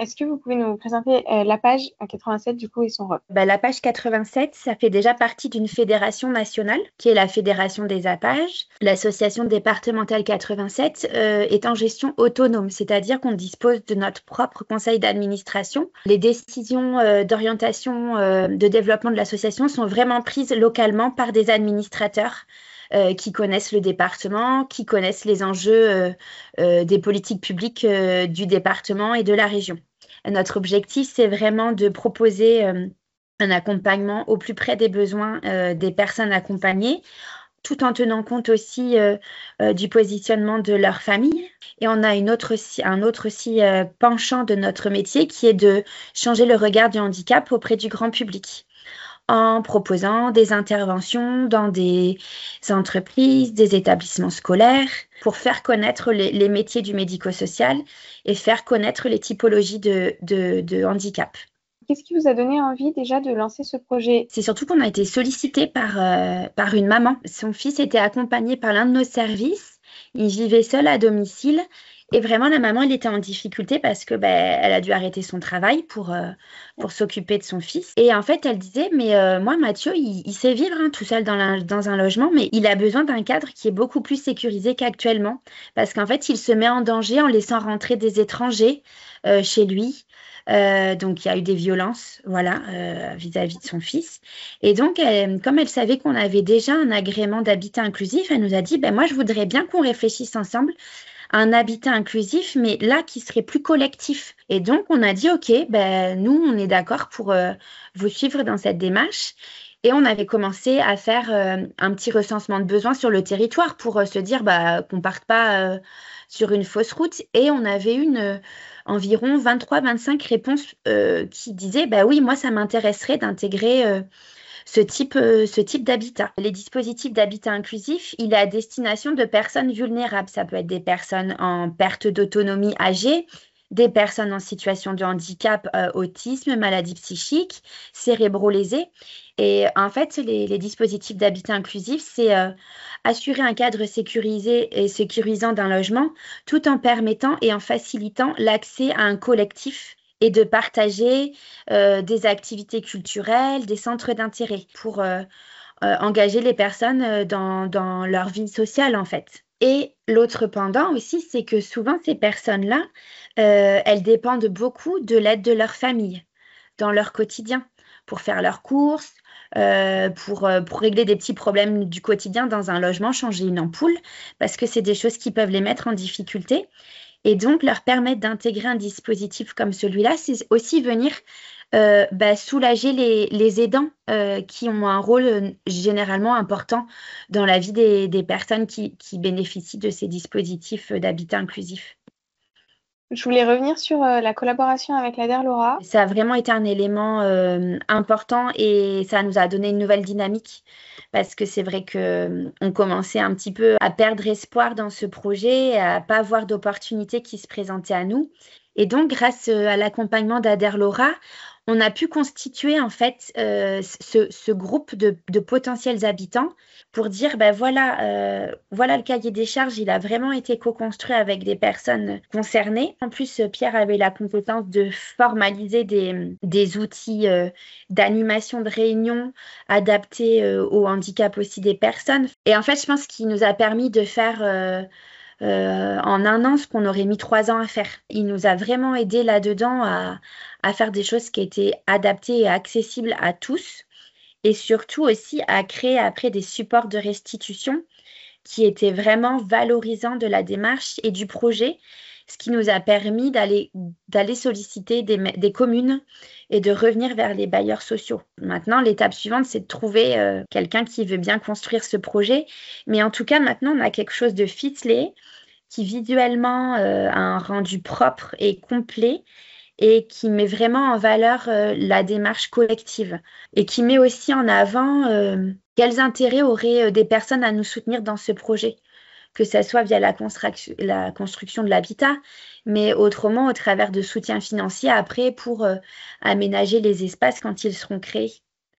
Est-ce que vous pouvez nous présenter la page 87 du coup et son rôle? La page 87, ça fait déjà partie d'une fédération nationale, qui est la Fédération des APAGE. L'association départementale 87 est en gestion autonome, c'est-à-dire qu'on dispose de notre propre conseil d'administration. Les décisions d'orientation, de développement de l'association sont vraiment prises localement par des administrateurs qui connaissent le département, qui connaissent les enjeux des politiques publiques du département et de la région. Notre objectif, c'est vraiment de proposer un accompagnement au plus près des besoins des personnes accompagnées, tout en tenant compte aussi du positionnement de leur famille. Et on a un autre penchant de notre métier qui est de changer le regard du handicap auprès du grand public, en proposant des interventions dans des entreprises, des établissements scolaires, pour faire connaître les métiers du médico-social et faire connaître les typologies de handicap. Qu'est-ce qui vous a donné envie déjà de lancer ce projet? C'est surtout qu'on a été sollicité par une maman. Son fils était accompagné par l'un de nos services. Il vivait seul à domicile. Et vraiment, la maman, elle était en difficulté parce que elle a dû arrêter son travail pour s'occuper de son fils. Et en fait, elle disait, mais moi, Mathieu, il sait vivre tout seul dans un logement, mais il a besoin d'un cadre qui est beaucoup plus sécurisé qu'actuellement. Parce qu'en fait, il se met en danger en laissant rentrer des étrangers chez lui. Donc, il y a eu des violences, vis-à-vis de son fils. Et donc, comme elle savait qu'on avait déjà un agrément d'habitat inclusif, elle nous a dit, moi, je voudrais bien qu'on réfléchisse ensemble un habitat inclusif, mais là, qui serait plus collectif. Et donc, on a dit, OK, nous, on est d'accord pour vous suivre dans cette démarche. Et on avait commencé à faire un petit recensement de besoins sur le territoire pour se dire qu'on ne parte pas sur une fausse route. Et on avait environ 23-25 réponses qui disaient, oui, moi, ça m'intéresserait d'intégrer ce type d'habitat. Les dispositifs d'habitat inclusif, il est à destination de personnes vulnérables. Ça peut être des personnes en perte d'autonomie âgées, des personnes en situation de handicap, autisme, maladie psychique, cérébro-lésés. Et en fait, les dispositifs d'habitat inclusif, c'est assurer un cadre sécurisé et sécurisant d'un logement, tout en permettant et en facilitant l'accès à un collectif et de partager des activités culturelles, des centres d'intérêt pour engager les personnes dans leur vie sociale, en fait. Et l'autre pendant aussi, c'est que souvent, ces personnes-là, elles dépendent beaucoup de l'aide de leur famille dans leur quotidien, pour faire leurs courses, pour régler des petits problèmes du quotidien dans un logement, changer une ampoule, parce que c'est des choses qui peuvent les mettre en difficulté. Et donc, leur permettre d'intégrer un dispositif comme celui-là, c'est aussi venir soulager les aidants qui ont un rôle généralement important dans la vie des personnes qui bénéficient de ces dispositifs d'habitat inclusif. Je voulais revenir sur la collaboration avec l'ADER LAURA. Ça a vraiment été un élément important et ça nous a donné une nouvelle dynamique parce que c'est vrai qu'on commençait un petit peu à perdre espoir dans ce projet, à ne pas avoir d'opportunités qui se présentaient à nous. Et donc, grâce à l'accompagnement d'ADER LAURA, on a pu constituer en fait ce groupe de potentiels habitants pour dire, voilà le cahier des charges, il a vraiment été co-construit avec des personnes concernées. En plus, Pierre avait la compétence de formaliser des outils d'animation de réunion adaptés au handicap aussi des personnes. Et en fait, je pense qu'il nous a permis de faire en un an ce qu'on aurait mis 3 ans à faire. Il nous a vraiment aidé là-dedans à faire des choses qui étaient adaptées et accessibles à tous et surtout aussi à créer après des supports de restitution qui étaient vraiment valorisants de la démarche et du projet, ce qui nous a permis d'aller solliciter des communes et de revenir vers les bailleurs sociaux. Maintenant, l'étape suivante, c'est de trouver quelqu'un qui veut bien construire ce projet. Mais en tout cas, maintenant, on a quelque chose de ficelé qui visuellement a un rendu propre et complet et qui met vraiment en valeur la démarche collective et qui met aussi en avant quels intérêts auraient des personnes à nous soutenir dans ce projet, que ce soit via la construction de l'habitat, mais autrement au travers de soutien financier après pour aménager les espaces quand ils seront créés.